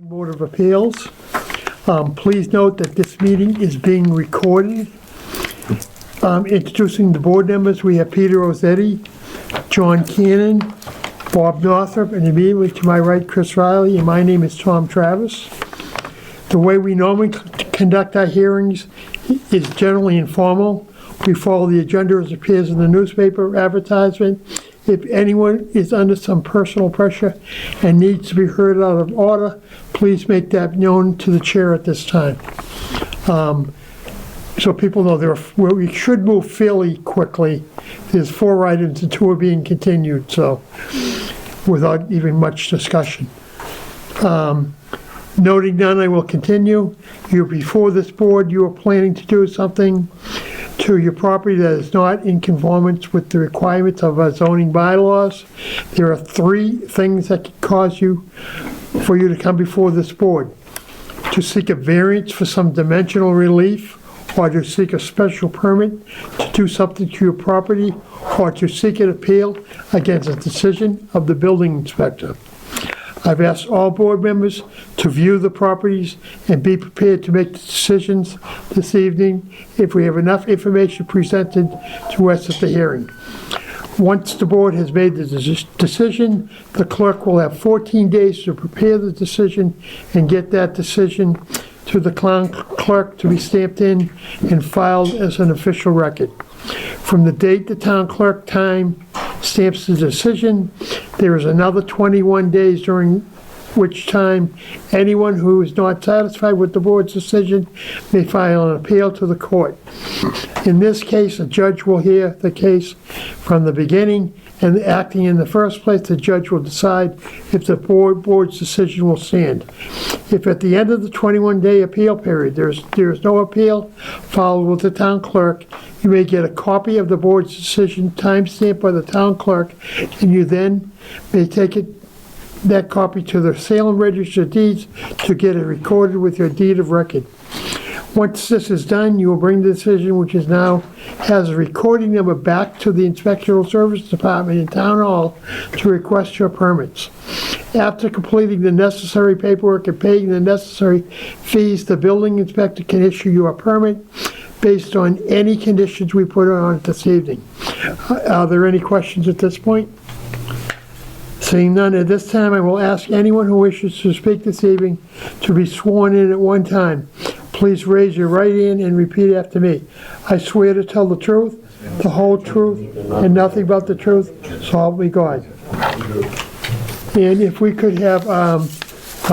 Board of Appeals. Please note that this meeting is being recorded. Introducing the board members, we have Peter Rossetti, John Cannon, Bob Northrop, and immediately to my right, Chris Riley, and my name is Tom Travis. The way we normally conduct our hearings is generally informal. We follow the agenda as appears in the newspaper advertisement. If anyone is under some personal pressure and needs to be heard out of order, please make that known to the chair at this time. So people know we should move fairly quickly. There's 4 items and 2 are being continued, so without even much discussion. Noting none, I will continue. You're before this board, you are planning to do something to your property that is not in conformance with the requirements of our zoning bylaws. There are 3 things that could cause for you to come before this board. To seek a variance for some dimensional relief, or to seek a special permit to do something to your property, or to seek an appeal against a decision of the building inspector. I've asked all board members to view the properties and be prepared to make the decisions this evening if we have enough information presented to us at the hearing. Once the board has made the decision, the clerk will have 14 days to prepare the decision and get that decision to the clerk to be stamped in and filed as an official record. From the date the town clerk stamps the decision, there is another 21 days during which time anyone who is not satisfied with the board's decision may file an appeal to the court. In this case, a judge will hear the case from the beginning, and acting in the first place, the judge will decide if the board's decision will stand. If at the end of the 21-day appeal period there is no appeal filed with the town clerk, you may get a copy of the board's decision timestamped by the town clerk, and you then may take that copy to the Salem Register of Deeds to get it recorded with your deed of record. Once this is done, you will bring the decision, which is now has a recording number, back to the Inspectional Service Department in Town Hall to request your permits. After completing the necessary paperwork and paying the necessary fees, the building inspector can issue you a permit based on any conditions we put on this evening. Are there any questions at this point? Seeing none, at this time I will ask anyone who wishes to speak this evening to be sworn in at one time. Please raise your right hand and repeat after me. I swear to tell the truth, the whole truth, and nothing but the truth, so help me God. And if we could have our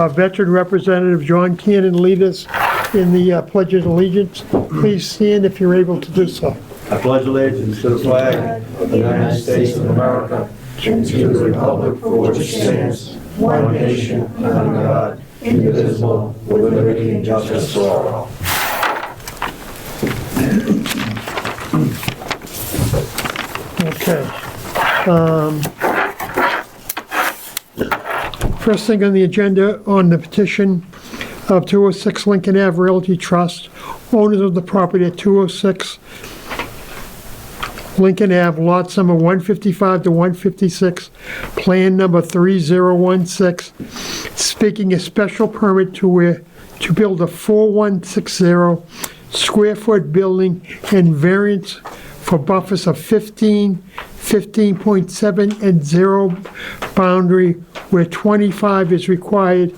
veteran representative, John Cannon, lead us in the Pledge of Allegiance. Please stand if you're able to do so. I pledge allegiance to the flag of the United States of America, and to the republic for which it stands, one nation, under God, indivisible, with liberty and justice for all. Okay. First thing on the agenda, on the petition of 206 Lincoln Ave Realty Trust, owners of the property at 206 Lincoln Ave, lots number 155 to 156, plan number 3016, seeking a special permit to build a 4160 square foot building and variance for buffers of 15, 15.7, and 0 boundary where 25 is required,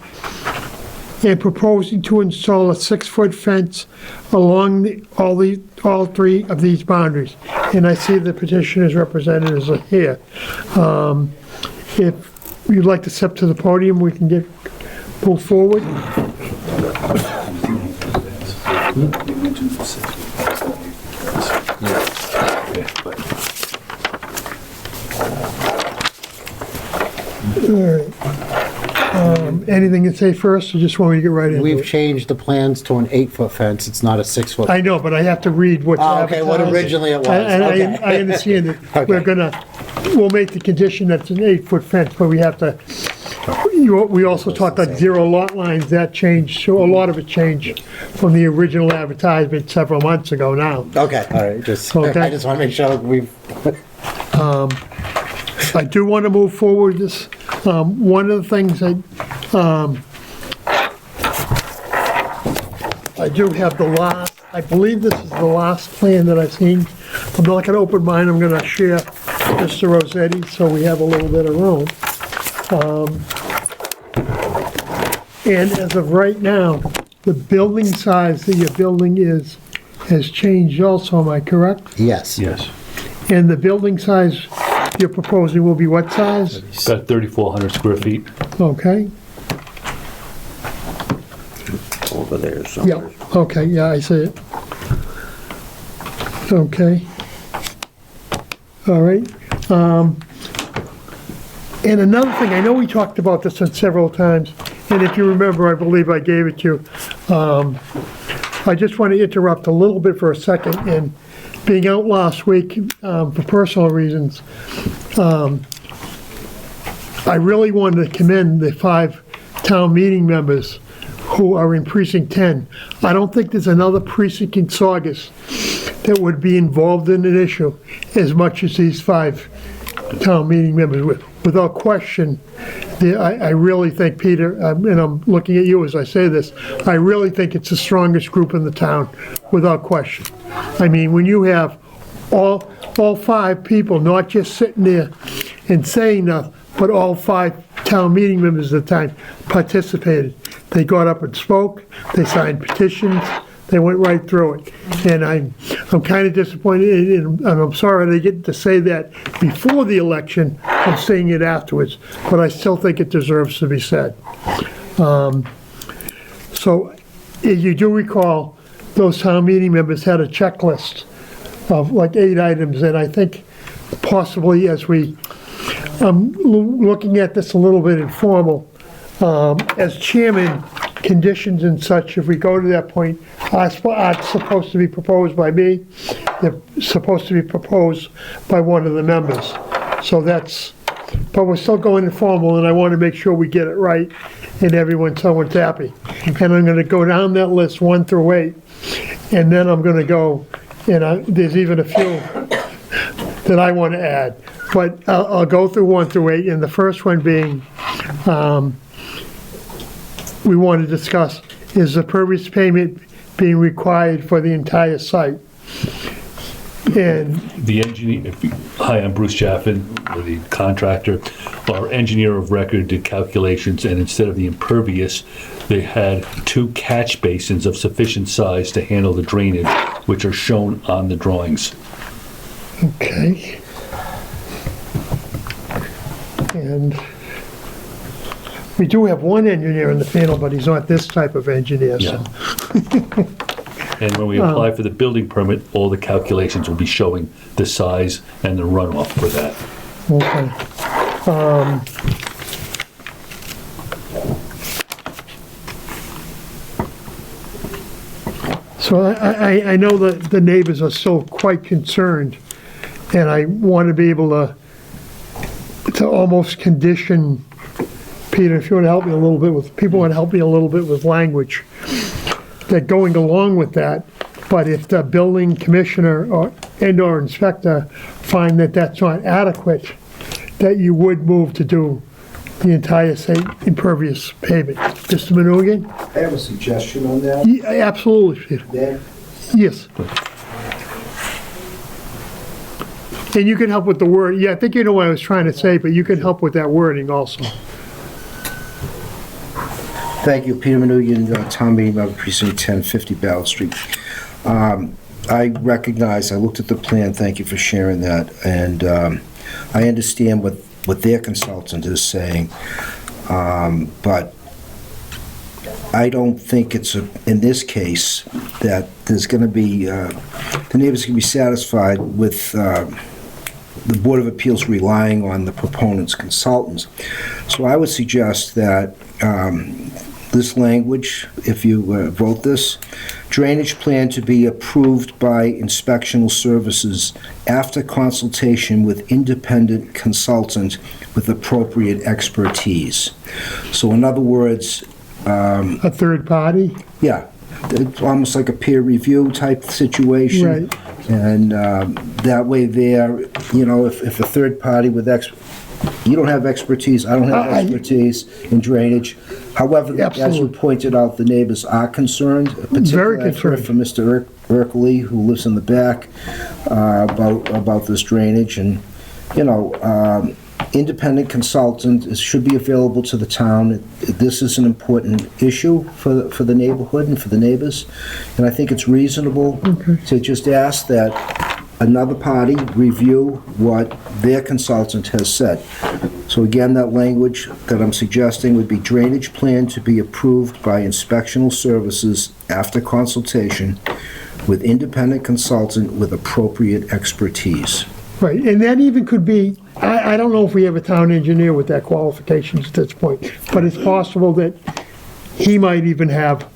and proposing to install a 6-foot fence along all 3 of these boundaries. And I see the petitioner's representatives are here. If you'd like to step to the podium, we can move forward. All right. Anything to say first, or just want me to get right into it? We've changed the plans to an 8-foot fence. It's not a 6-foot. I know, but I have to read what's okay, what advertised. originally it was. And Okay. I understand that Okay. we'll make the condition that's an 8-foot fence, but we have to, we also talked about 0 lot lines, that changed, so a lot of it changed from the original advertisement several months ago now. Okay, all right. Okay. I just want to make sure we've. I do want to move forward this. One of the things that I do have the last, I believe this is the last plan that I've seen. I'm not gonna open mine, I'm gonna share Mr. Rossetti, so we have a little bit of room. And as of right now, the building size that your building has changed also, am I correct? Yes. Yes. And the building size you're proposing will be what size? About 3,400 square feet. Okay, Over there somewhere. yeah, okay, yeah, I see it. Okay. All right. And another thing, I know we talked about this several times, and if you remember, I believe I gave it to you. I just want to interrupt a little bit for a second, and being out last week for personal reasons, I really wanted to commend the 5 town meeting members who are in precinct 10. I don't think there's another precinct in Saugus that would be involved in an issue as much as these 5 town meeting members. Without question, I really think, Peter, and I'm looking at you as I say this, I really think it's the strongest group in the town, without question. I mean, when you have all 5 people not just sitting there and saying nothing, but all 5 town meeting members at the time participated. They got up and spoke, they signed petitions, they went right through it. And I'm kind of disappointed, and I'm sorry they get to say that before the election, I'm saying it afterwards, but I still think it deserves to be said. So, as you do recall, those town meeting members had a checklist of like 8 items, and I think possibly as I'm looking at this a little bit informal, as chairman, conditions and such, if we go to that point, are supposed to be proposed by me. They're supposed to be proposed by one of the members. So but we're still going informal, and I want to make sure we get it right and someone's happy. And I'm going to go down that list 1 through 8, and then I'm going to go, there's even a few that I want to add. But I'll go through 1 through 8, and the first one being, we want to discuss, is the pervious payment being required for the entire site? And The engineer, hi, I'm Bruce Chaffin, the contractor. Our engineer of record did calculations, and instead of the impervious, they had 2 catch basins of sufficient size to handle the drainage, which are shown on the drawings. okay. And we do have one engineer in the panel, but he's not this type of engineer, so. And when we apply for the building permit, all the calculations will be showing the size and the runoff for that. Okay. So I know that the neighbors are still quite concerned, and I want to be able to almost condition, Peter, if you want to help me a little bit with, people want to help me a little bit with language, that going along with that, but if the building commissioner or inspector find that that's not adequate, that you would move to do the entire site impervious pavement. Mr. Minogan? I have a suggestion on that. Yeah, absolutely, Peter. Dan? Yes. And you can help with the word, yeah, I think you know what I was trying to say, but you can help with that wording also. Thank you, Peter Mnuchin, Town Meeting Member, Precinct 1050 Battle Street. I recognize, I looked at the plan, thank you for sharing that, and I understand what their consultant is saying, but I don't think it's, in this case, that there's going to be, the neighbors can be satisfied with the Board of Appeals relying on the proponent's consultants. So I would suggest that this language, if you vote this, drainage plan to be approved by inspectional services after consultation with independent consultant with appropriate expertise. So in other words, A third party? yeah, it's almost like a peer review type situation. Right. And that way there, if a third party with you don't have expertise, I don't have expertise in drainage, However, as you Absolutely. pointed out, the neighbors are concerned. Particularly, I've heard concerned. from Mr. Erkley, who lives in the back, about this drainage, and, independent consultant should be available to the town. This is an important issue for the neighborhood and for the neighbors, and I think it's reasonable to just ask that another party review what their consultant has said. So again, that language that I'm suggesting would be drainage plan to be approved by inspectional services after consultation with independent consultant with appropriate expertise. Right, and that even could be, I don't know if we have a town engineer with that qualifications at this point, but it's possible that he might even have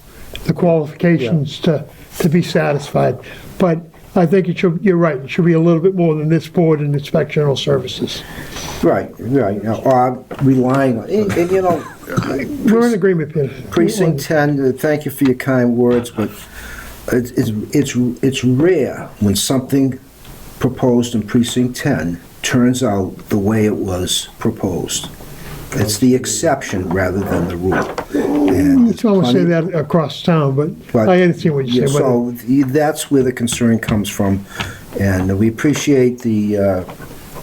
the qualifications to be satisfied. But I think you're right, it should be a little bit more than this board and inspectional services. Right. Or relying on, and We're in agreement, Peter. Precinct 10, thank you for your kind words, but it's rare when something proposed in Precinct 10 turns out the way it was proposed. It's the exception rather than the rule. And You can almost say that across town, but I understand what you're saying. So that's where the concern comes from, and we appreciate the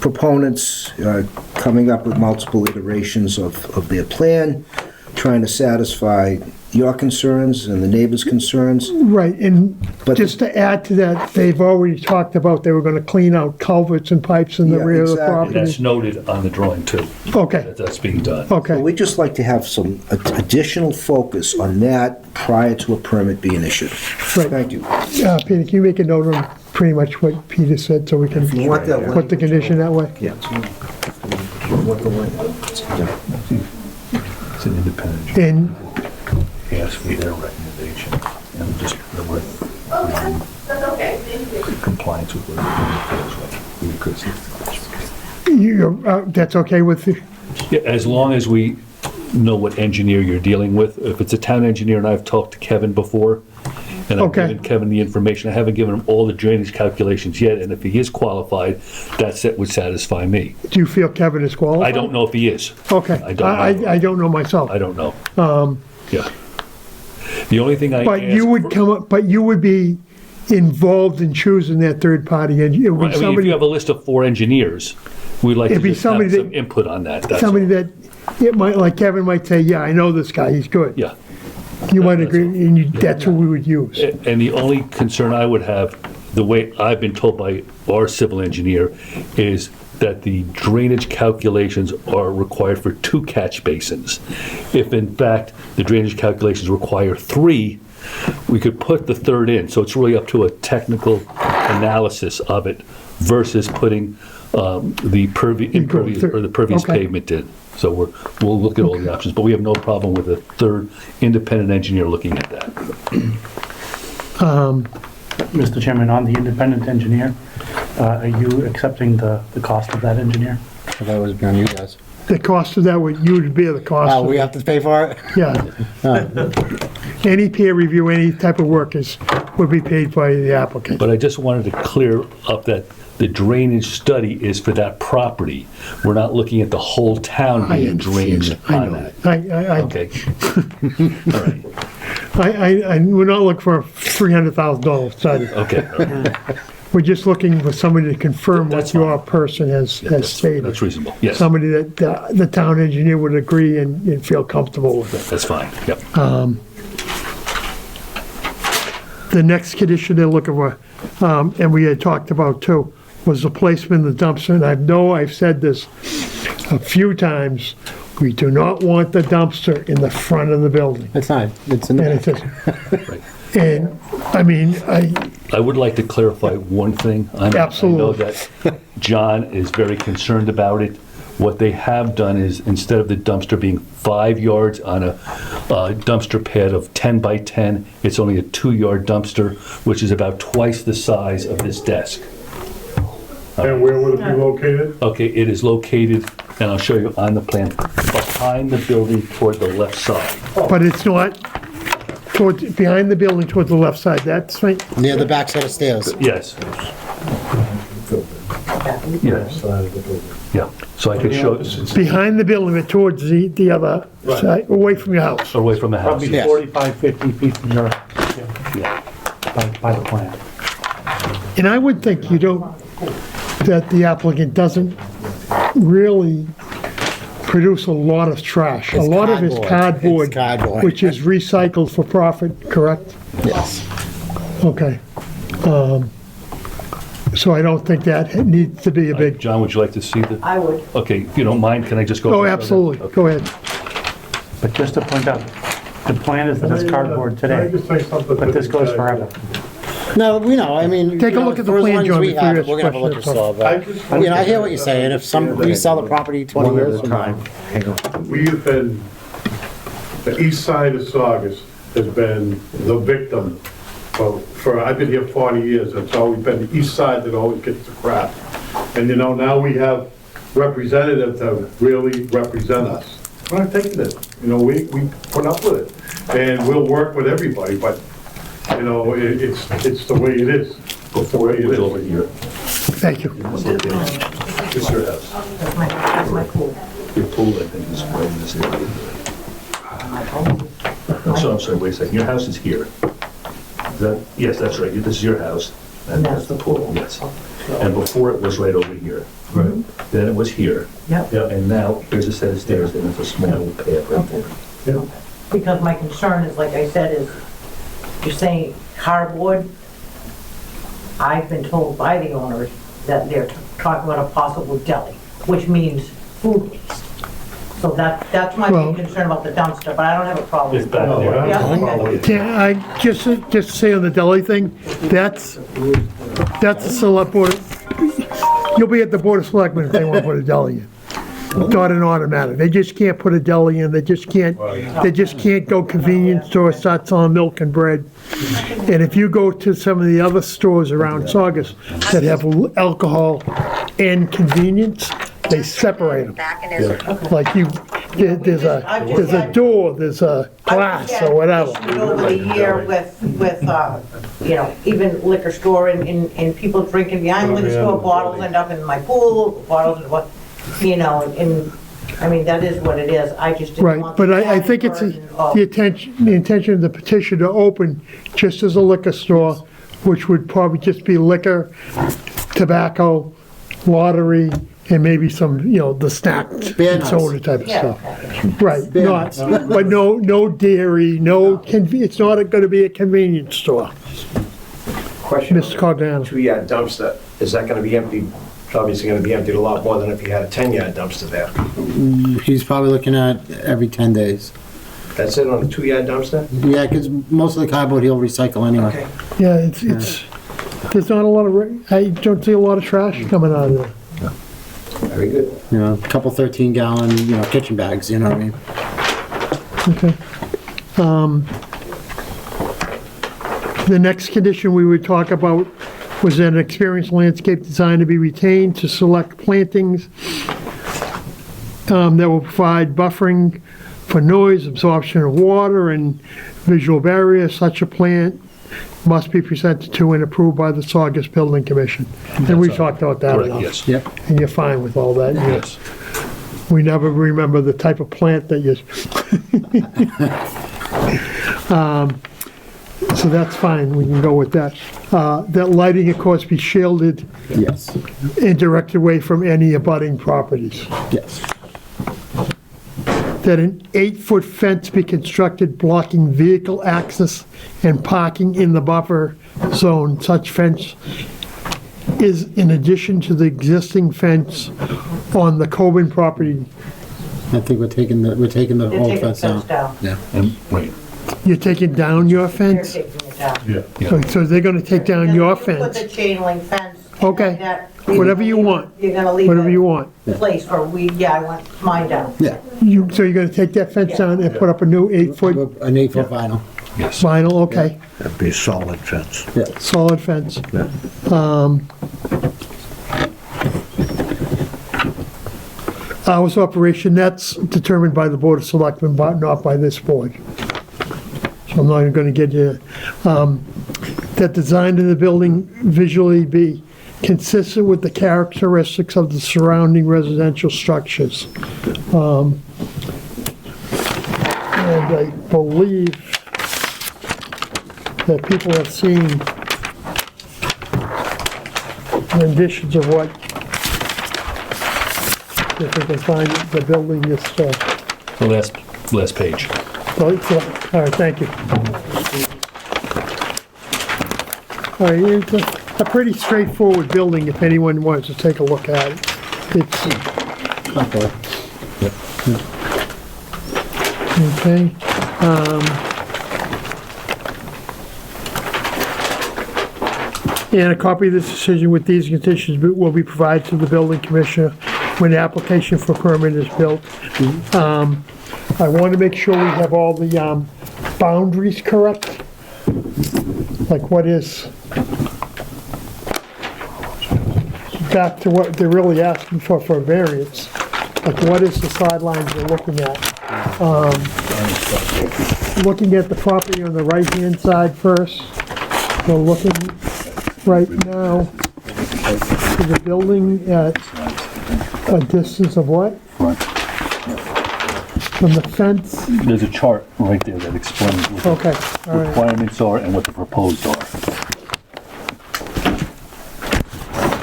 proponents coming up with multiple iterations of their plan, trying to satisfy your concerns and the neighbors' concerns. Right, and But- just to add to that, they've already talked about they were gonna clean out culverts and pipes in the Yeah, rear of the exactly. property. That's noted on the drawing too, Okay, that's being done. okay. We'd just like to have some additional focus on that prior to a permit being issued. Right. Thank you. Peter, can you make a note on pretty much what Peter said so we can You want that put the condition that way? Yeah. It's an independent, And, ask for their recommendation, and just compliance with what that's okay with you? Yeah, as long as we know what engineer you're dealing with. If it's a town engineer, and I've talked to Kevin before, and I've Okay. given Kevin the information, I haven't given him all the drainage calculations yet, and if he is qualified, that would satisfy me. Do you feel Kevin is qualified? I don't know if he is. Okay, I don't know. I don't know myself. I don't know. Yeah. The only thing I But you ask would for- come up, but you would be involved in choosing that third party, and it would I be mean, if somebody, you have a list of 4 engineers, we'd like to It'd be just have somebody some that- input on that. That's somebody all. that, it might, like Kevin might say, yeah, I know this guy, he's good. Yeah. You might agree, and that's who we would use. And the only concern I would have, the way I've been told by our civil engineer, is that the drainage calculations are required for 2 catch basins. If in fact the drainage calculations require 3, we could put the 3rd in. So it's really up to a technical analysis of it versus putting the impervious or the pervious Okay. pavement in. So we'll look at all the options, but we have no problem with a 3rd independent engineer looking at that. Mr. Chairman, on the independent engineer, are you accepting the cost of that engineer? That was on you guys. The cost of that, would you would bear the cost Oh, of we it. have to pay for it? Yeah. Any peer review, any type of work would be paid by the applicant. But I just wanted to clear up that the drainage study is for that property. We're not looking at the whole town I being understand drained that. I on know. that. Okay. All right. We're not looking for a $300,000 study. Okay. All right. We're just looking for somebody to confirm what That's your fine. person has stated. That's reasonable. Yes, Somebody that the town engineer would agree and feel comfortable with it. that's fine. Yep. The next condition they're looking for, and we had talked about too, was the placement of the dumpster. And I know I've said this a few times, we do not want the dumpster in the front of the building. It's not, it's in And the it back. says, and, I mean, I would like to clarify one thing. I know Absolutely. that John is very concerned about it. What they have done is, instead of the dumpster being 5 yards on a dumpster pad of 10 by 10, it's only a 2-yard dumpster, which is about twice the size of this desk. And where would it be located? Okay, it is located, and I'll show you on the plan, behind the building toward the left side. but it's not behind the building toward the left side, that's right. Near the back set of stairs. Yes. Yes. Yeah, so I could show, Behind the building, but towards the other side, away from your house. away from the house. Probably Yes. 45, 50 feet from your, Yeah. by the plan. And I would think you don't, that the applicant doesn't really produce a lot of trash. A It's lot of it's cardboard. cardboard, It's cardboard. which is recycled for profit, correct? Yes. Okay. So I don't think that needs to be a big, John, would you like to see the, I would. okay, if you don't mind, can I just go? oh, through that? absolutely, Okay. go ahead. But just to point out, the plan is that it's cardboard Can I today, just say something? but this goes forever. No, we know, I mean. Take a you know, look at the for as plan, long as John, we before have you it, We're gonna have a liquor ask store, questions. but, you know, I hear what you're saying, if we sell the property 20 years from now. We've been, the east side of Saugus has been the victim I've been here 40 years, it's always been the east side that always gets the crap. And you know, now we have representatives that really represent us. We're not taking it, you know, we put up with it. And we'll work with everybody, but, you know, it's the way it is. Before it was over here. Thank you. This is your house. That's my pool. Your pool, I think, is right in this area. So, I'm sorry, wait a second, your house is here. Is that, yes, that's right, this is your house, and that's the pool, yes. And before it was right over here. Right. Then it was here. Yep. Yeah, and now here's a set of stairs, and it's a small path right there. Because my concern is, like I said, is you're saying cardboard. I've been told by the owners that they're talking about a possible deli, which means food waste. So that's my Well- big concern about the dumpster, but I don't have a problem. It's back there. Yeah, okay. Yeah, I just say on the deli thing, that's a select board. You'll be at the Board of Selectmen if they want to put a deli in. Not an automatic. They just can't put a deli in. They just can't go convenience store, start selling milk and bread. And if you go to some of the other stores around Saugus that have alcohol and convenience, they separate them. Like there's a door, there's a glass or whatever. I've had over the year with, you know, even liquor store and people drinking behind the liquor store, bottles end up in my pool, bottles and what, you know, and, I mean, that is what it is. I just didn't Right, want. but the I think it's added burden of- the intention of the petition to open just as a liquor store, which would probably just be liquor, tobacco, lottery, and maybe some, you know, the snack Beer and nuts. soda type of Yeah, stuff. Right, but no dairy, it's not gonna be a convenience store. Question. Mr. Cogdano. 2-yard dumpster, is that gonna be empty? It's obviously gonna be emptied a lot more than if you had a 10-yard dumpster there. He's probably looking at every 10 days. That's it on a 2-yard dumpster? Yeah, because most of the cardboard he'll recycle anyway. Okay. Yeah, it's, there's not a lot of, I don't see a lot of trash coming out of there. Very good. You know, a couple 13-gallon, you know, kitchen bags, you know what I mean? Okay. The next condition we would talk about was an experienced landscape design to be retained to select plantings that will provide buffering for noise, absorption of water, and visual barrier. Such a plant must be presented to and approved by the Saugus Building Commission. And we talked about that Correct, enough. yes. Yep. And you're fine with all that? Yes. We never remember the type of plant that you... So that's fine, we can go with that. That lighting, of course, be shielded Yes, and directed away from any abutting properties. yes. That an 8-foot fence be constructed blocking vehicle access and parking in the buffer zone. Such fence is in addition to the existing fence on the Coben property. I think we're taking the They're old taking the fence fence down. down. And, right, You're taking down your They're fence? taking it down. yeah. So they're gonna take down your Put the fence? chain link fence. and Okay. that- Whatever you want. You're gonna leave Whatever you want. a place for I want mine down. Yeah, So you're gonna take that fence down and put up a new 8-foot an 8-foot vinyl. Yes. vinyl, okay, That'd be a solid fence. solid fence. Hours of operation, that's determined by the Board of Selectmen, but not by this board. So I'm not gonna get you, that design of the building visually be consistent with the characteristics of the surrounding residential structures. And I believe that people have seen renditions of what, if we can find the building is, The last page. all right, thank you. All right, it's a pretty straightforward building if anyone wants to take a look at it. It's, okay. And a copy of this decision with these conditions will be provided to the building commissioner when the application for permit is built. I want to make sure we have all the boundaries correct. Like what is, back to what they're really asking for a variance. Like what is the sidelines we're looking at? Looking at the property on the right-hand side first. We're looking right now to the building at a distance of what? From the fence? There's a chart right there that explains what Okay, the all right. requirements are and what the proposed are.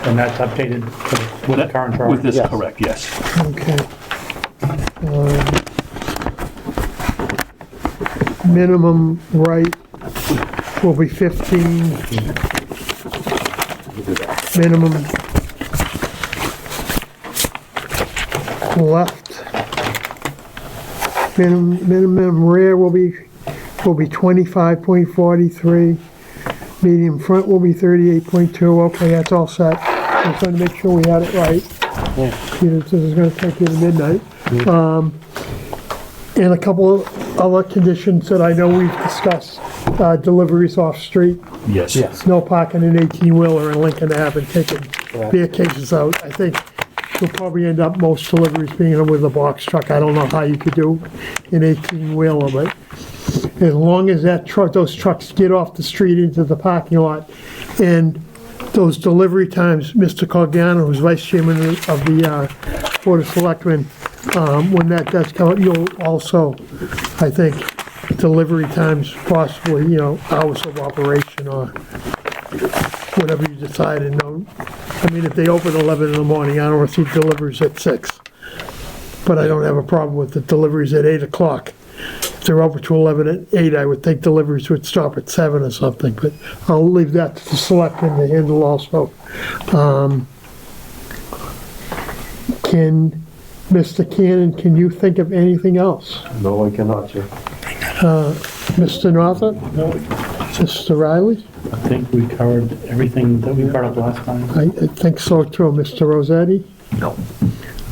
And that's updated with the current drawing? With this, Yes. correct, yes. Okay. Minimum right will be 15. Minimum left. Minimum rear will be 25.43. Medium front will be 38.2. Okay, that's all set. Just want to make sure we had it right. This is gonna take you to midnight. And a couple of other conditions that I know we've discussed, deliveries off-street, Yes. no parking in 18-wheeler in Lincoln Ave and taking beer cases out. I think you'll probably end up most deliveries being with a box truck. I don't know how you could do an 18-wheeler, but as long as those trucks get off the street into the parking lot, and those delivery times, Mr. Cogano, who's vice chairman of the Board of Selectmen, when that does come up, you'll also, I think, delivery times possibly, hours of operation or whatever you decide. And I mean, if they open 11 in the morning, I don't want to see deliveries at 6. But I don't have a problem with the deliveries at 8 o'clock. If they're open to 11 at 8, I would think deliveries would stop at 7 or something, but I'll leave that to the selectmen to handle also. Mr. Cannon, can you think of anything else? No, I cannot, sir. Mr. Northup? No, Mr. Riley? I think we covered everything that we brought up last time. I think so too. Mr. Rossetti? No.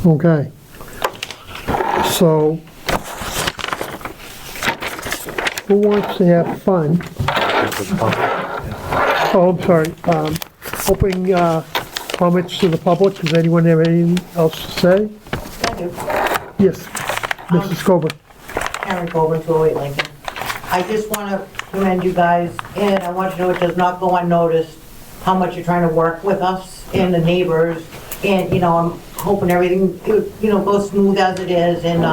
Okay. So, who wants to have fun? Oh, I'm sorry. Opening comments to the public. Does anyone have anything else to say? I do. Yes, Mrs. Coburn. Karen Colvin, 208 Lincoln. I just want to commend you guys, and I want you to know it does not go unnoticed how much you're trying to work with us and the neighbors, and, I'm hoping everything, goes smooth as it is, and,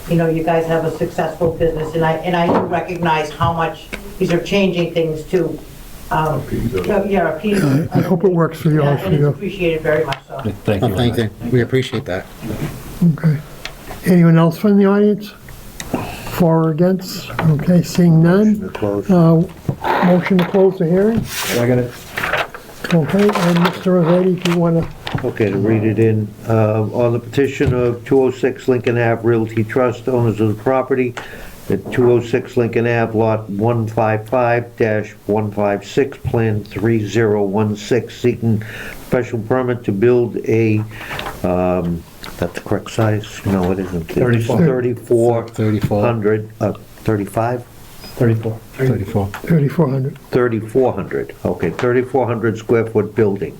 you guys have a successful business, and I do recognize how much these are changing things too. Yeah, Peter. I hope it works for you all. And it's appreciated very much so. Thank you. Thank you. We appreciate that. Okay. Anyone else from the audience? For or against? Okay, seeing none. Motion to close the hearing? I got it. Okay, and Mr. Rossetti, if you want to, Okay, to read it in, on the petition of 206 Lincoln Ave Realty Trust, owners of the property at 206 Lincoln Ave, lot 155-156, plan 3016, seeking special permit to build a, that's the correct size? No, it isn't. 34. 3,400, 35? 34. 34. 3,400. 3,400, okay, 3,400 square foot building.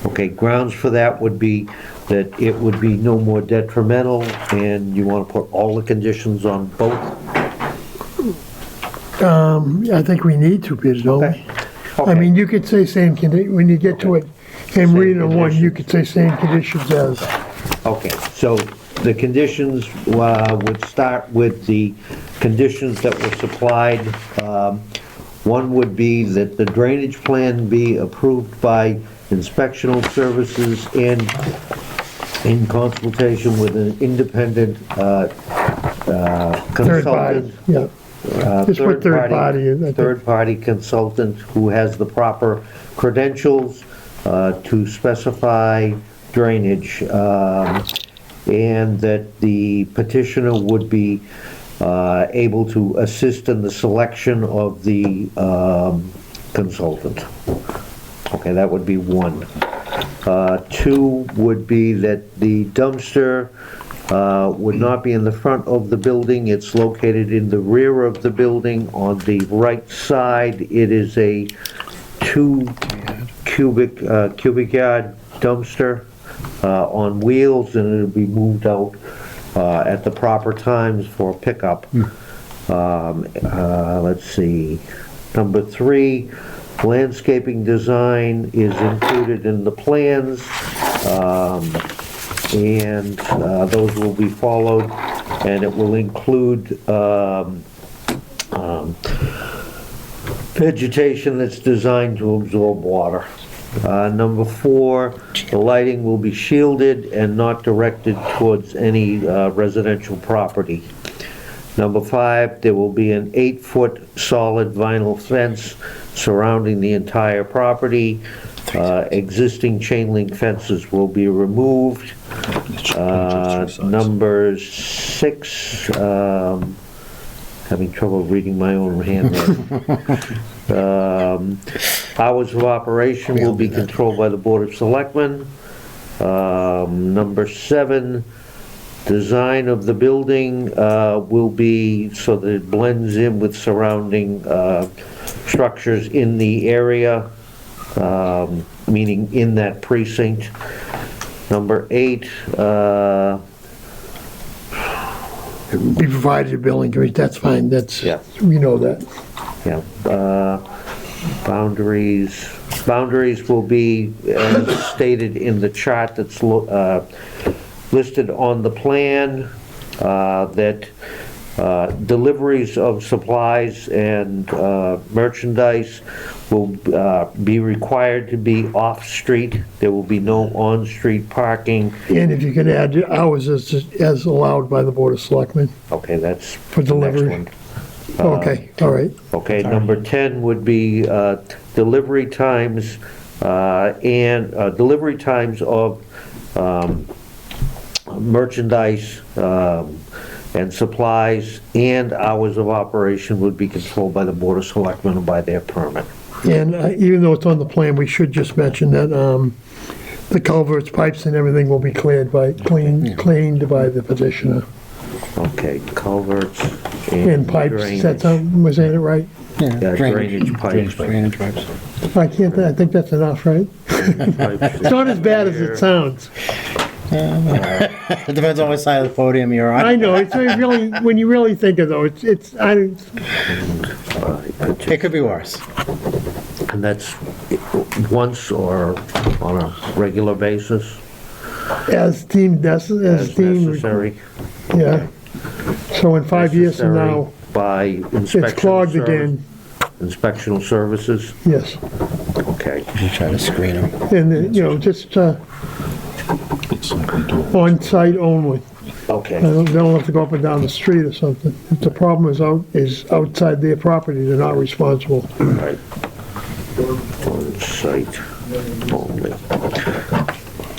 Okay, grounds for that would be that it would be no more detrimental, and you want to put all the conditions on both? I think we need to, Peter, don't we? I mean, you could say same when you get to it and read in one, you could say same conditions as. Okay, so the conditions would start with the conditions that were supplied. One would be that the drainage plan be approved by inspectional services and in consultation with an independent Third party, consultant. yeah. Just put third party in, I think. Third-party consultant who has the proper credentials to specify drainage, and that the petitioner would be able to assist in the selection of the consultant. Okay, that would be one. Two would be that the dumpster would not be in the front of the building. It's located in the rear of the building on the right side. It is a 2 cubic yard dumpster on wheels, and it'll be moved out at the proper times for pickup. Let's see. Number 3, landscaping design is included in the plans. And those will be followed, and it will include vegetation that's designed to absorb water. Number 4, the lighting will be shielded and not directed towards any residential property. Number 5, there will be an 8-foot solid vinyl fence surrounding the entire property. Existing chain link fences will be removed. Number 6, having trouble reading my own handwriting. Hours of operation will be controlled by the Board of Selectmen. Number 7, design of the building will be so that it blends in with surrounding structures in the area, meaning in that precinct. Number 8, Be provided a building committee, that's fine, that's, Yeah. we know that. yeah, boundaries will be as stated in the chart that's listed on the plan, that deliveries of supplies and merchandise will be required to be off-street. There will be no on-street parking. And if you can add hours as allowed by the Board of Selectmen Okay, that's for the next delivery. one. Okay, all right. Okay, number 10 would be delivery times and delivery times of merchandise and supplies and hours of operation would be controlled by the Board of Selectmen by their permit. And even though it's on the plan, we should just mention that the culverts, pipes, and everything will be cleaned by the petitioner. Okay, culverts And pipes, drainage. that's, was that it right? Yeah, drainage pipes. Drainage pipes. I think that's enough, right? It's not as bad as it sounds. It depends on what side of the podium you're on. I know, it's really, when you really think of it, though, It could be worse. And that's once or on a regular basis, as deemed, as necessary. yeah. So in 5 years from now, By it's clogged inspection again, inspectional services, yes. okay. You try to screen them. And, just on site only. Okay, They don't have to go up and down the street or something. If the problem is outside their property, they're not responsible. right. On site only.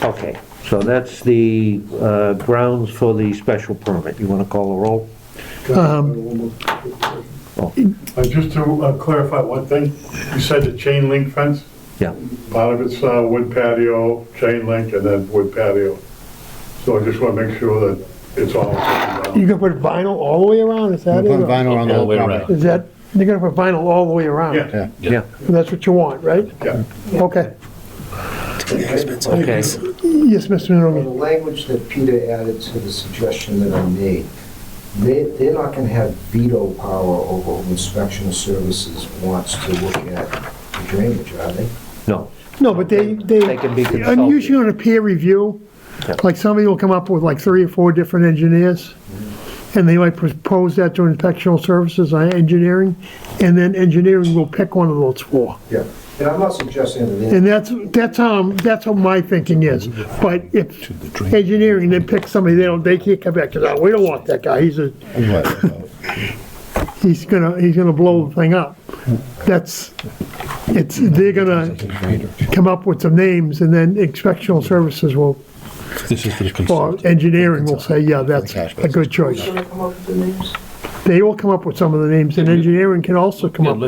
Okay, so that's the grounds for the special permit. You want to call a roll? Just to clarify one thing, you said the chain link fence, Yeah. part of it's wood patio, chain link, and then wood patio. So I just want to make sure that it's all taken You down. gonna put vinyl all the way around, is that Put it? or- vinyl around the All whole the way property. around. Is that, you're gonna put vinyl all the way around? Yeah, Yeah, That's what you want, right? yeah. Okay. okay. Yes, Mr. The Nogi. language that Peter added to the suggestion that I made, they're not gonna have veto power over who inspection services wants to look at drainage, are they? No. No, but they can be consulted. usually on a peer review, like somebody will come up with like 3 or 4 different engineers, and they might propose that to inspectional services on engineering, and then engineering will pick one of those 4. Yeah, and I'm not suggesting that. And that's how my thinking is. But if engineering then picks somebody, they can't come back, because we don't want that guy, he's gonna blow the thing up. They're gonna come up with some names, and then inspectional services will, This is for the or consultant. engineering will say, yeah, that's a good choice. They will come up with some of the names, and engineering can also come Yeah, up.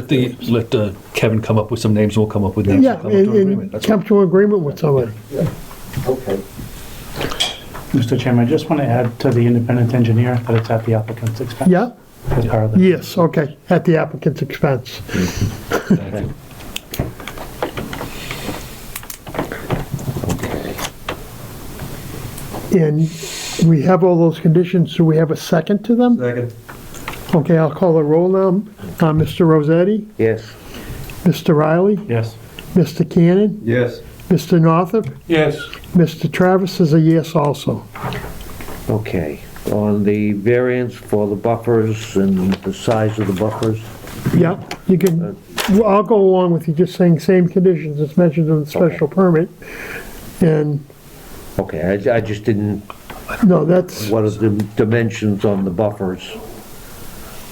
let Kevin come up with some names, and we'll come up with names. Yeah, We'll come up to an agreement. and That's come to an agreement with somebody. Okay. Mr. Chairman, I just want to add to the independent engineer that it's at the applicant's expense. Yeah? As part of the. Yes, okay, at the applicant's expense. Thank you. And we have all those conditions, so we have a second to them? Second. Okay, I'll call the roll now. Mr. Rossetti, Yes. Mr. Riley, Yes. Mr. Cannon, Yes. Mr. Northup, Yes. Mr. Travis is a yes also. Okay, on the variance for the buffers and the size of the buffers, Yeah, you can, well, I'll go along with you, just saying same conditions as mentioned in the special permit. And, okay, I just didn't, no, that's, what are the dimensions on the buffers?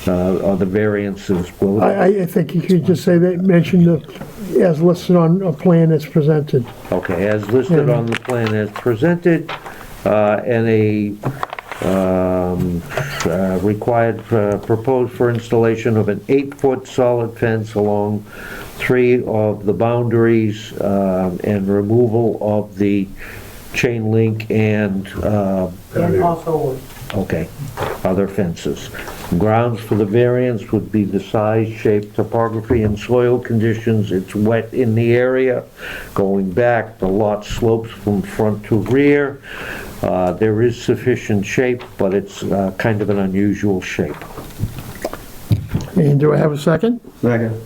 Or the variances? Will I think you could just say that, mention the, as listed on a plan as presented. Okay, as listed on the plan as presented, and a required, proposed for installation of an 8-foot solid fence along 3 of the boundaries, and removal of the chain link and, And also, okay, other fences. Grounds for the variance would be the size, shape, topography, and soil conditions. It's wet in the area. Going back, the lot slopes from front to rear. There is sufficient shape, but it's kind of an unusual shape. And do I have a second? Second.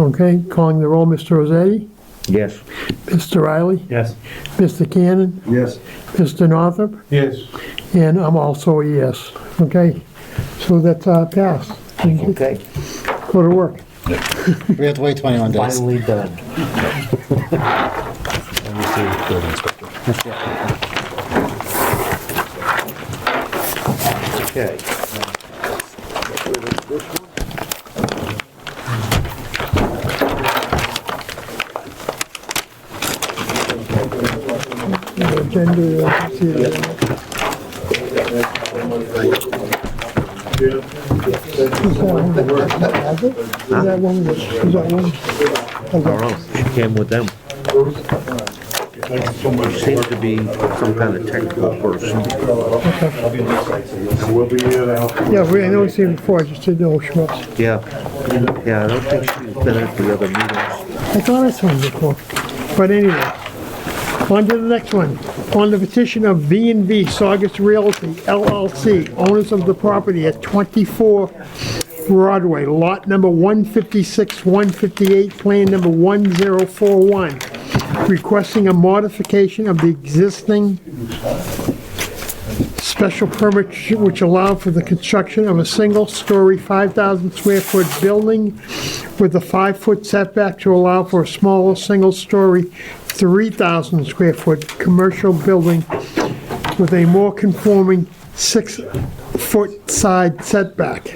Okay, calling the roll, Mr. Rossetti, Yes. Mr. Riley, Yes. Mr. Cannon, Yes. Mr. Northup, Yes. and I'm also a yes. Okay, so that's passed. Okay. Go to work. We have to wait 21 days. Finally done. And we see the building inspector. Okay. Agenda, see that. Is that one? Is that one? I don't know. She came with them. Seems to be some kind of technical person. We'll be here now. Yeah, I know we've seen before, I just didn't know who she was. Yeah. Yeah, I don't think she's been at the other meetings. I thought I saw him before. But anyway, on to the next one. On the petition of V&V Saugus Realty LLC, owners of the property at 24 Broadway, lot number 156, 158, plan number 1041, requesting a modification of the existing special permit which allowed for the construction of a single-story 5,000 square foot building with a 5-foot setback to allow for a smaller single-story 3,000 square foot commercial building with a more conforming 6-foot side setback.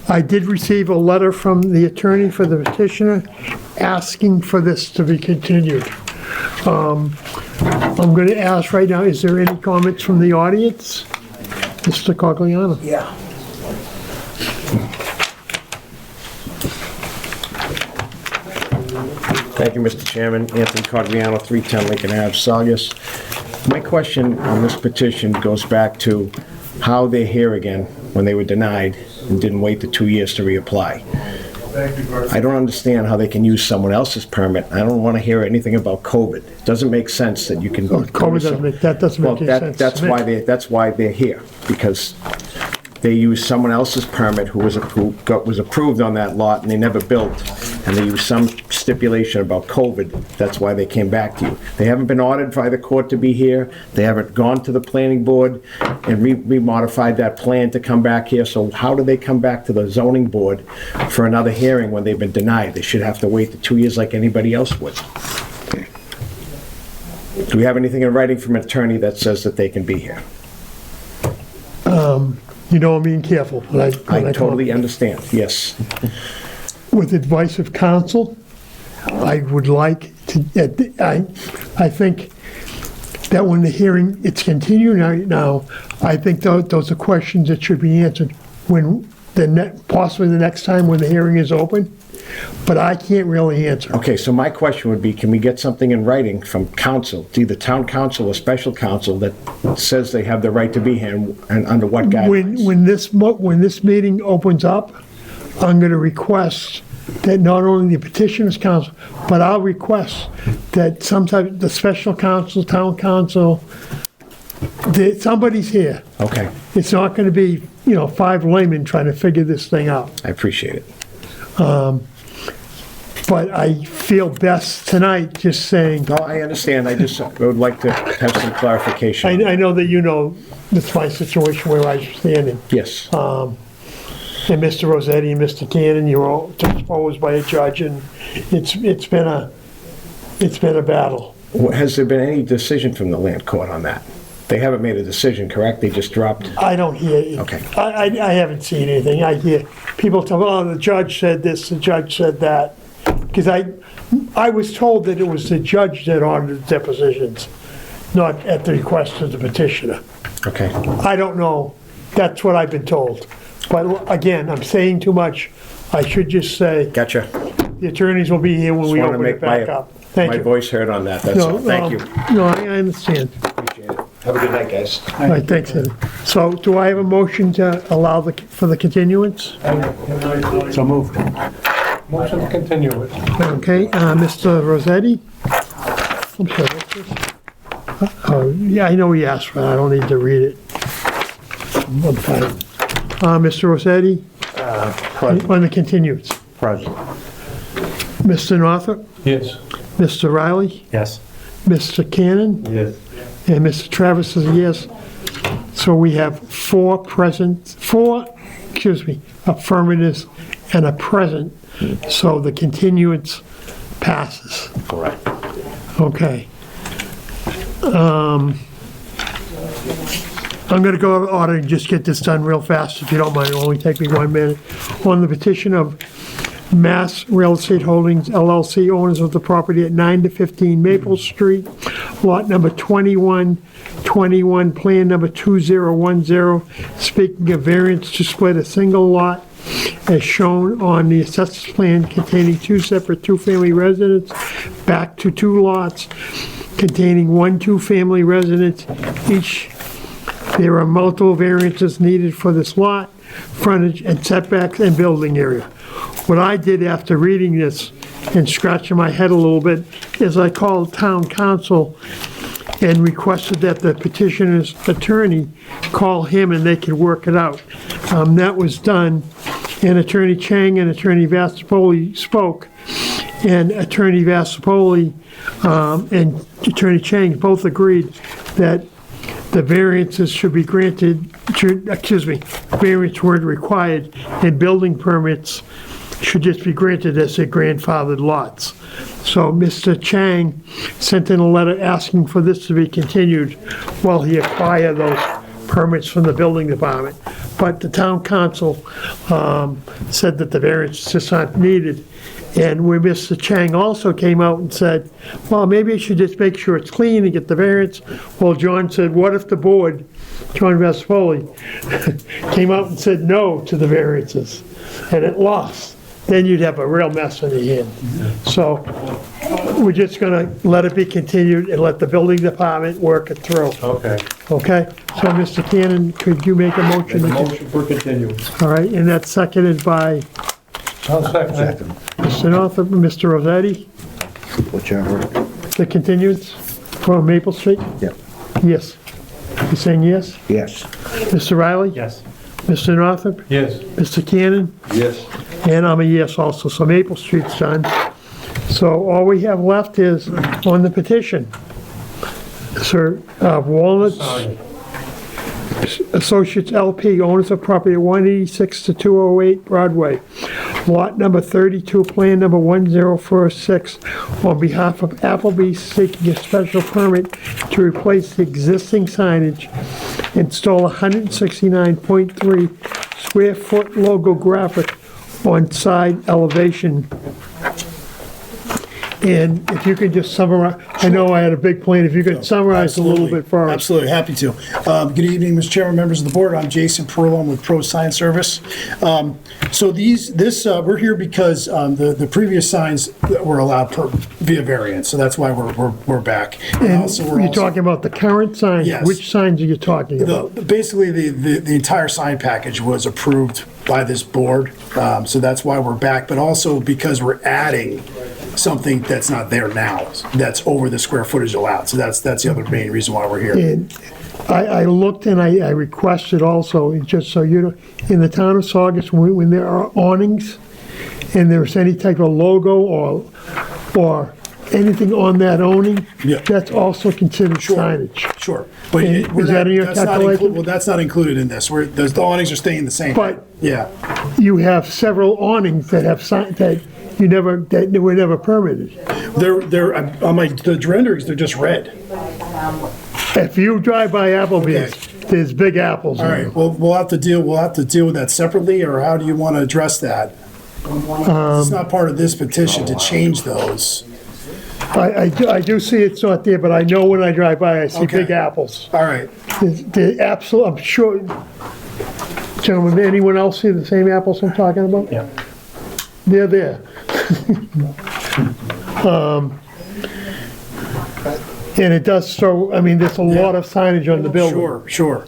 I did receive a letter from the attorney for the petitioner asking for this to be continued. I'm going to ask right now, is there any comments from the audience? Mr. Cogliano? Yeah. Thank you, Mr. Chairman. Anthony Codriano, 310 Lincoln Ave, Saugus. My question on this petition goes back to how they're here again when they were denied and didn't wait the 2 years to reapply. I don't understand how they can use someone else's permit. I don't want to hear anything about COVID. It doesn't make sense that you can. COVID doesn't make, that doesn't make any sense. That's why they're here, because they used someone else's permit who was approved on that lot, and they never built, and they used some stipulation about COVID. That's why they came back to you. They haven't been ordered by the court to be here. They haven't gone to the planning board and remodified that plan to come back here. So how do they come back to the zoning board for another hearing when they've been denied? They should have to wait the 2 years like anybody else would. Do we have anything in writing from an attorney that says that they can be here? You know I'm being careful. I totally understand, yes. With advice of counsel, I would like to, I think that when the hearing, it's continuing right now, I think those are questions that should be answered when possibly the next time when the hearing is open, but I can't really answer. Okay, so my question would be, can we get something in writing from council, either town council or special council, that says they have the right to be here and under what guidelines? When this meeting opens up, I'm going to request that not only the petitioners council, but I'll request that sometimes the special council, town council, that somebody's here. Okay, It's not going to be, 5 laymen trying to figure this thing out. I appreciate it. But I feel best tonight just saying, No, I understand, I just would like to have some clarification. I know that you know that's my situation where I'm standing. Yes, And Mr. Rossetti and Mr. Cannon, you were all disposed by a judge, and it's been a battle. has there been any decision from the land court on that? They haven't made a decision, correct? They just dropped? I don't hear you. Okay. I haven't seen anything. I hear people tell me, oh, the judge said this, the judge said that. Because I was told that it was the judge that ordered the depositions, not at the request of the petitioner. Okay, I don't know. That's what I've been told. But again, I'm saying too much. I should just say, gotcha. the attorneys will be here when we Just wanna open it make back up. Thank my you. voice heard on that, that's all, thank you. No, I understand. Appreciate it. Have a good night, guys. All right, thanks, Ed. So do I have a motion to allow for the continuance? So moved. Motion to continue it. Okay, Mr. Rossetti? I'm sorry, what's this? Oh, yeah, I know he asked for it, I don't need to read it. I'm fine. Mr. Rossetti? On the continuance. Present. Mr. Northup? Yes. Mr. Riley? Yes. Mr. Cannon? Yes. And Mr. Travis is a yes. So we have four affirmatives and a present. So the continuance passes. Correct. Okay. I'm going to go out of order and just get this done real fast, if you don't mind. It'll only take me 1 minute. On the petition of Mass Real Estate Holdings LLC, owners of the property at 9 to 15 Maple Street, lot number 2121, plan number 2010, speaking of variance to split a single lot as shown on the assessors plan containing 2 separate 2-family residences back to 2 lots containing 1 2-family residence each. There are multiple variances needed for this lot, frontage and setbacks and building area. What I did after reading this and scratching my head a little bit is I called town council and requested that the petitioner's attorney call him and they could work it out. That was done, and Attorney Chang and Attorney Vassapoli spoke, and Attorney Vassapoli and Attorney Chang both agreed that the variances should be granted, variance weren't required, and building permits should just be granted as their grandfathered lots. So Mr. Chang sent in a letter asking for this to be continued while he acquired those permits from the building department. But the town council said that the variances just aren't needed. And where Mr. Chang also came out and said, well, maybe I should just make sure it's clean and get the variance. Well, John said, what if the board, John Vassapoli, came out and said no to the variances and it lost? Then you'd have a real mess in the end. So we're just gonna let it be continued and let the building department work it through. Okay. Okay? So Mr. Cannon, could you make a motion? Motion for continuance. All right, and that's seconded by I'll second it. Mr. Northup and Mr. Rossetti. Whichever. The continuance for Maple Street? Yep. Yes. You saying yes? Yes. Mr. Riley? Yes. Mr. Northup? Yes. Mr. Cannon? Yes. And I'm a yes also, so Maple Street's done. So all we have left is on the petition. Sir, Walnuts Associates LP, owners of property at 186 to 208 Broadway, lot number 32, plan number 1046, on behalf of Applebee's seeking a special permit to replace the existing signage, install a 169.3 square foot logo graphic on side elevation. And if you could just summarize, I know I had a big plan, if you could summarize a little Absolutely. bit for us. Absolutely, happy to. Good evening, Mr. Chairman, members of the board. I'm Jason Perillo. I'm with Pro Sign Service. So we're here because the previous signs that were allowed via variance, so that's why we're back. And Also, we're you're also- talking about the current signs? Yes. Which signs are you talking about? Basically, the entire sign package was approved by this board, so that's why we're back, but also because we're adding something that's not there now, that's over the square footage allowed. So that's the other main reason why we're here. And I looked and I requested also, just so you know, in the town of Saugus, when there are awnings and there's any type of logo or anything on that awning, Yeah. that's also considered Sure. signage. Sure. But And we're is that in your that's not calculation? well, that's not included in this. The awnings are staying the same. But Yeah. you have several awnings that have that were never permitted. They're on the renderings, they're just red. If you drive by Applebee's, there's big apples. All right, well, we'll have to deal with that separately, or how do you want to address that? It's not part of this petition to change those. I do see it's not there, but I know when I drive by, I see Okay. big apples. All right. The absolute, I'm sure, gentlemen, anyone else see the same apples I'm talking about? Yeah. They're there. And it does show, I mean, there's a lot of signage on the building. Sure.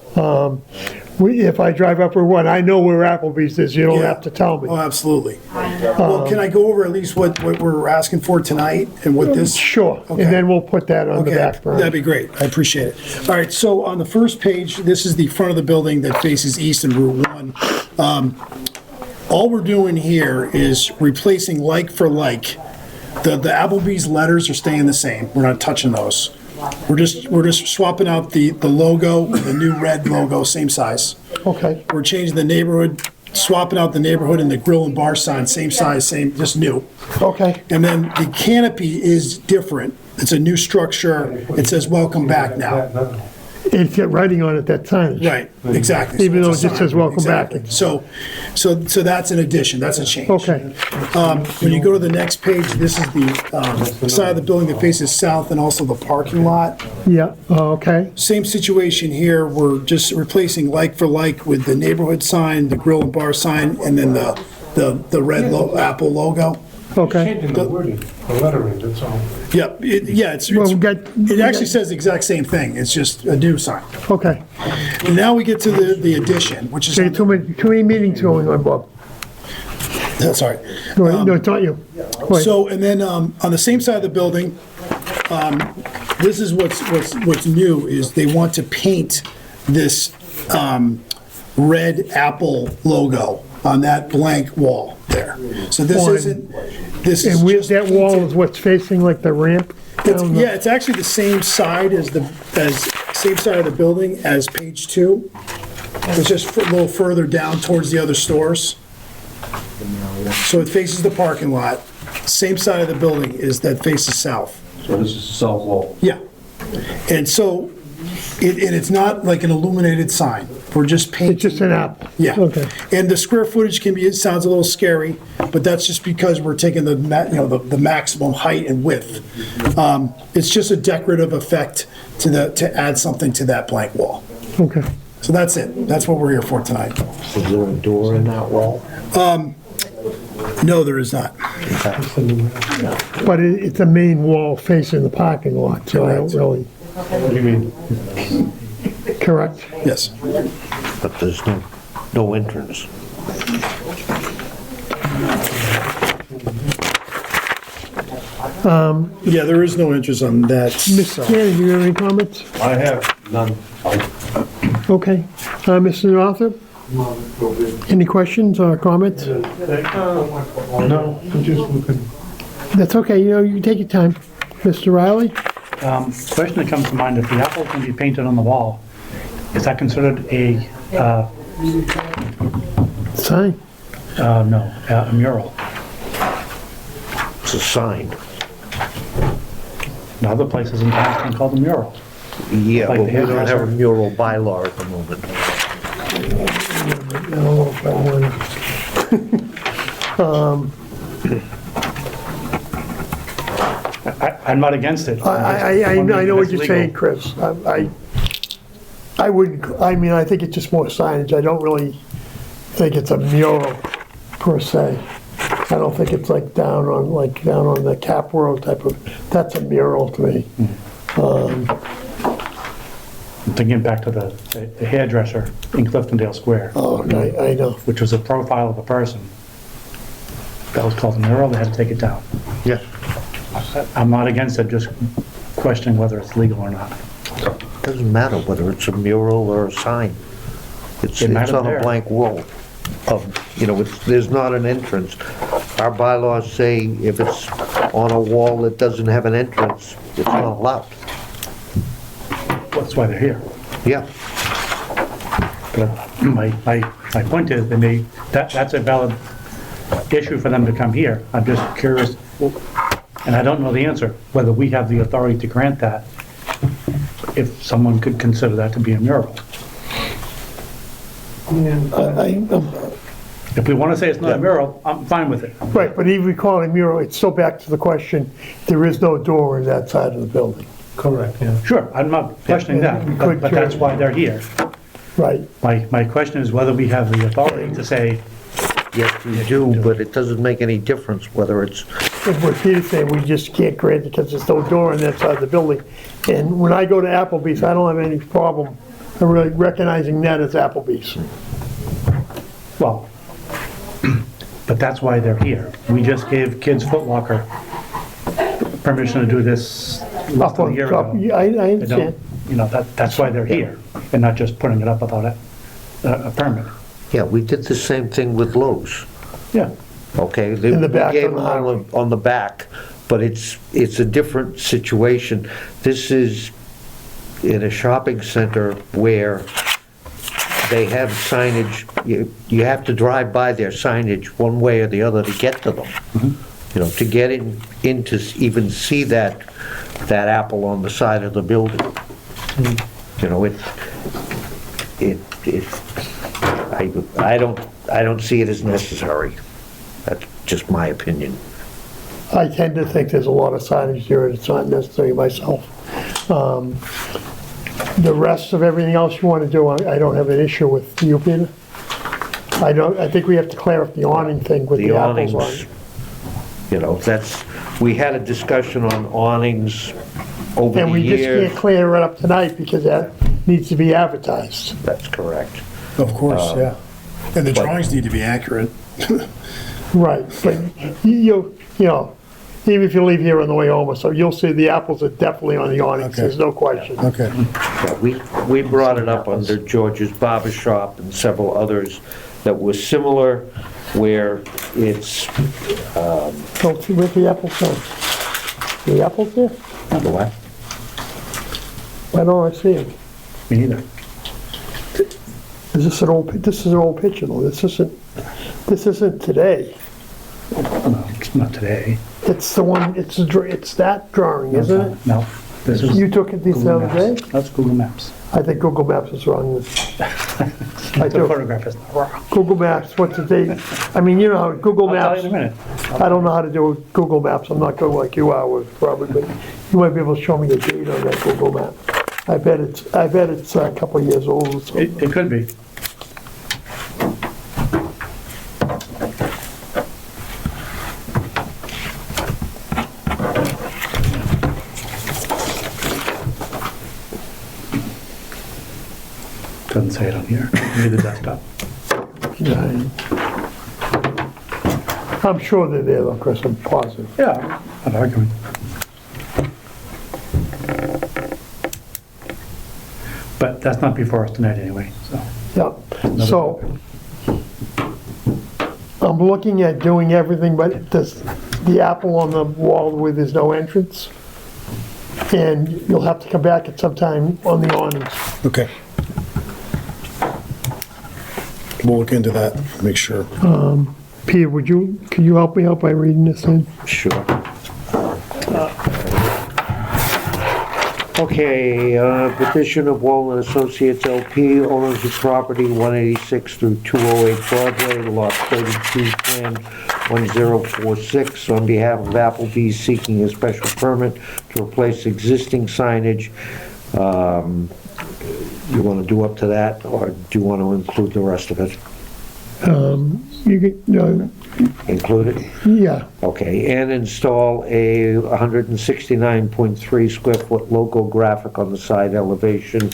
If I drive up Route 1, I know where Applebee's is, you don't Yeah. have to tell me. Oh, absolutely. Well, can I go over at least what we're asking for tonight and what this? Sure, and Okay. then we'll put that on the Okay, back burner. that'd be great. I appreciate it. All right, so on the first page, this is the front of the building that faces east and Route 1. All we're doing here is replacing like for like. The Applebee's letters are staying the same. We're not touching those. We're just swapping out the logo, the new red logo, same size. Okay, We're changing the neighborhood, swapping out the neighborhood and the grill and bar sign, same size, same, just new. okay, And then the canopy is different. It's a new structure. It says welcome back now. it's got writing on it that time. Right, exactly. Even So though it's it a just sign. says welcome back. Exactly. So that's an addition, that's a change. Okay, When you go to the next page, this is the side of the building that faces south and also the parking lot. yeah, okay, Same situation here, we're just replacing like for like with the neighborhood sign, the grill and bar sign, and then the red Apple logo. okay. Changing the wording, the lettering, that's all. Yep, Well, we got- it actually says the exact same thing, it's just a new sign. Okay, And now we get to the addition, which is, okay, too many meetings going on, Bob. that's all right. Go ahead. No, it's not you. Go ahead. So, and then on the same side of the building, this is what's new, is they want to paint this red Apple logo on that blank wall there. So this On- isn't, this is And with just that wall painted. is what's facing like the ramp down the- Yeah, it's actually the same side as same side of the building as page 2. It's just a little further down towards the other stores. So it faces the parking lot. Same side of the building is that faces south. So this is the south wall. Yeah. And so, and it's not like an illuminated sign. We're just painting. It's just an apple. Yeah. Okay. And the square footage it sounds a little scary, but that's just because we're taking the maximum height and width. It's just a decorative effect to add something to that blank wall. Okay. So that's it. That's what we're here for tonight. Is there a door in that wall? No, there is not. But it's a main wall facing the parking lot, so I don't Correct. really, What do you mean? correct? Yes. But there's no entrance. Yeah, there is no interest on that. Mr. side. Cannon, do you have any comments? I have none. Okay. Mr. Northup? Any questions or comments? No, I'm just looking. That's okay, you take your time. Mr. Riley? Question that comes to mind, if the apple can be painted on the wall, is that considered a, Sign. no, a mural? It's a sign. In other places in town, it's been called a mural. Yeah, Like but the we don't have a hairdresser. mural bylaw at the moment. I don't know if I want I'm not against it. I know what you're saying, Chris. I wouldn't, I think it's just more signage. I don't really think it's a mural per se. I don't think it's like down on the Cap World type of, that's a mural to me. I'm thinking back to the hairdresser in Cliftondale Square, Oh, I know. which was a profile of a person. That was called a mural, they had to take it down. Yeah. I'm not against it, just questioning whether it's legal or not. Doesn't matter whether it's a mural or a sign. It's It matters on a there. blank wall. There's not an entrance. Our bylaws say if it's on a wall that doesn't have an entrance, it's not allowed. That's why they're here. Yeah. But my point is, that's a valid issue for them to come here. I'm just curious, and I don't know the answer, whether we have the authority to grant that, if someone could consider that to be a mural. If we want to say it's not a mural, I'm fine with it. Right, but even if we call it a mural, it's still back to the question, there is no door in that side of the building. Correct, yeah. Sure, I'm not questioning Yeah, that, we could but that's why they're here. Right. My question is whether we have the authority to say, Yes, we do, but it doesn't make any difference whether it's, What Peter's saying, we just can't grant it because there's no door on that side of the building. And when I go to Applebee's, I don't have any problem really recognizing that as Applebee's. well, but that's why they're here. We just gave Kids Foot Locker permission to do this less Up than a on year top, ago. yeah, I They don't- understand. That's why they're here, and not just putting it up without a permit. yeah, we did the same thing with Lowe's. Yeah, Okay? In the back We gave on the them highway. on the back, but it's a different situation. This is in a shopping center where they have signage, you have to drive by their signage one way or the other to get to them. To get in to even see that apple on the side of the building. I don't see it as necessary. That's just my opinion. I tend to think there's a lot of signage there, and it's not necessary myself. The rest of everything else you want to do, I don't have an issue with. You, Peter? I think we have to clear up the awning thing with The the apples awnings, on. we had a discussion on awnings over And the we just can't years. clear it up tonight because that needs to be advertised. That's correct. Of course, yeah. And the but- drawings need to be accurate. Right, but you know, even if you leave here on the way home, so you'll see the apples are definitely on the awnings, Okay. there's no question. Okay. Yeah, we brought it up under George's Barber Shop and several others that were similar, where it's, Don't see where the apples are. The apples there? what? Why don't I see them? me neither. Is this this is an old picture though, this isn't today. No, it's not today. It's the one, it's that drawing, No, it's isn't it? not. No, this is You took it this Google other Maps. day? That's Google Maps. I think Google Maps is wrong. I The do. photograph is not wrong. Google Maps, what's the date? I mean, you know how Google I'll tell Maps. you in a minute. I don't know how to do Google Maps, I'm not good like you are with probably, but you might be able to show me the date on that Google map. I bet it's a couple of years old or something. It could be. Doesn't say it on here. Maybe the desktop. Yeah. I'm sure they're there though, Chris, I'm positive. Yeah, I'm not arguing. But that's not before us tonight anyway, so. Yeah, So, I'm looking at doing everything, but the apple on the wall where there's no entrance. And you'll have to come back at some time on the awnings. Okay. We'll look into that, make sure. Peter, could you help me out by reading this in? Sure. Okay, petition of Walnut Associates LP, owners of property 186 through 208 Broadway, lot 32, plan 1046, on behalf of Applebee's seeking a special permit to replace existing signage. You want to do up to that, or do you want to include the rest of it? You could, Include it? yeah, Okay, and install a 169.3 square foot logo graphic on the side elevation.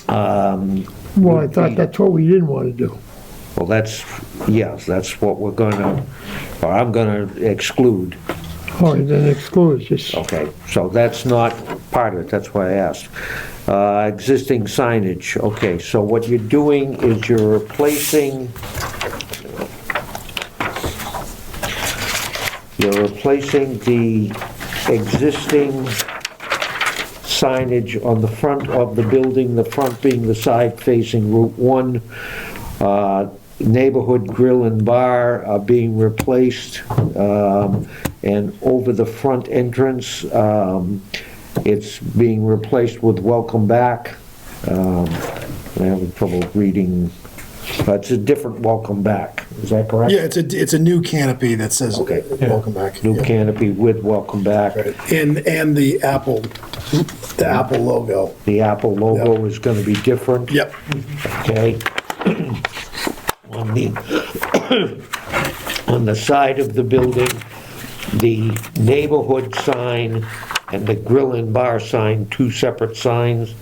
well, I thought that's what we didn't want to do. Well, that's, yes, that's what we're gonna, or I'm gonna exclude. All right, then exclude, just, Okay, so that's not part of it, that's why I asked. Existing signage, okay, so what you're doing is you're replacing the existing signage on the front of the building, the front being the side facing Route 1. Neighborhood Grill and Bar are being replaced, and over the front entrance, it's being replaced with Welcome Back. I'm having trouble reading, it's a different Welcome Back, is that correct? Yeah, it's a new canopy that says, Okay. welcome back. New Yeah. canopy with Welcome Back. And the Apple logo. The Apple logo is gonna be different. Yep. Okay. On the, on the side of the building, the neighborhood sign and the grill and bar sign, two separate signs,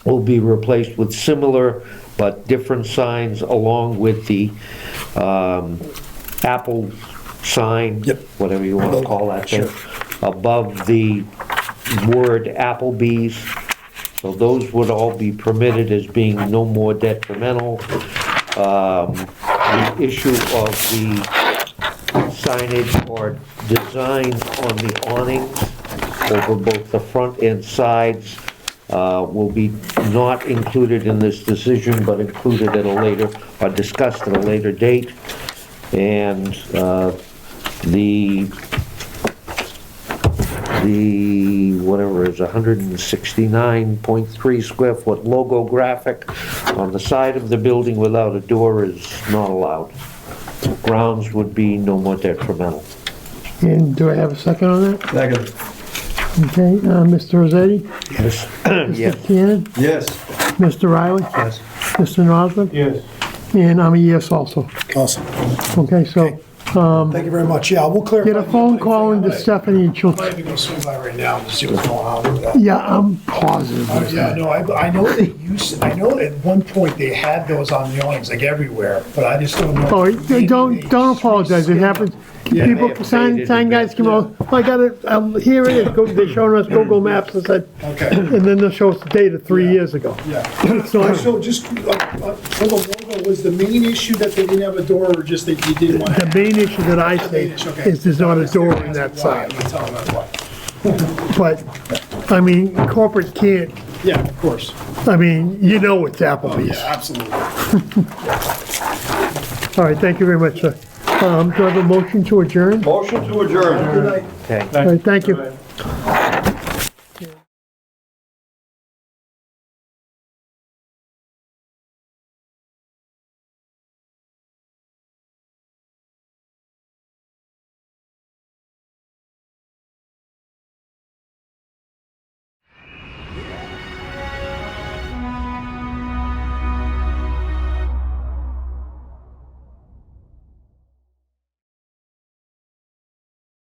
will be replaced with similar but different signs along with the Apple sign, Yep. whatever you want to call that thing, above the word Applebee's. So those would all be permitted as being no more detrimental. The issue of the signage or design on the awnings over both the front and sides will be not included in this decision, but included at a later, or discussed at a later date. And the whatever is 169.3 square foot logo graphic on the side of the building without a door is not allowed. Grounds would be no more detrimental. and do I have a second on that? Second. Okay, Mr. Rossetti? Yes. Yes. Mr. Cannon? Yes. Mr. Riley? Yes. Mr. Nosler? Yes. And I'm a yes also. Awesome. Okay, so, Thank you very much. Yeah, we'll clarify. get a phone call into Stephanie and she'll, Might even go swing by right now and see what's going on with that. yeah, I'm positive. of Yeah, that. no, I know they I know at one point they had those on the awnings, like everywhere, but I just don't know. Oh, don't apologize, it happens. Yeah, People, they have sign faded a guys come out, I got it, here it is, they're showing us Google Maps and said, Okay, and then they'll show us the data 3 years ago. yeah. So, So just, for the logo, was the main issue that they didn't have a door, or just that you didn't want to? the main issue that I see is there's not a door in that side. Tell them that's why. But, I mean, corporate can't, Yeah, of course. I mean, you know it's Applebee's. Yeah, absolutely. All right, thank you very much, sir. Do I have a motion to adjourn? Motion to adjourn. Good night. Okay. All right, thank you.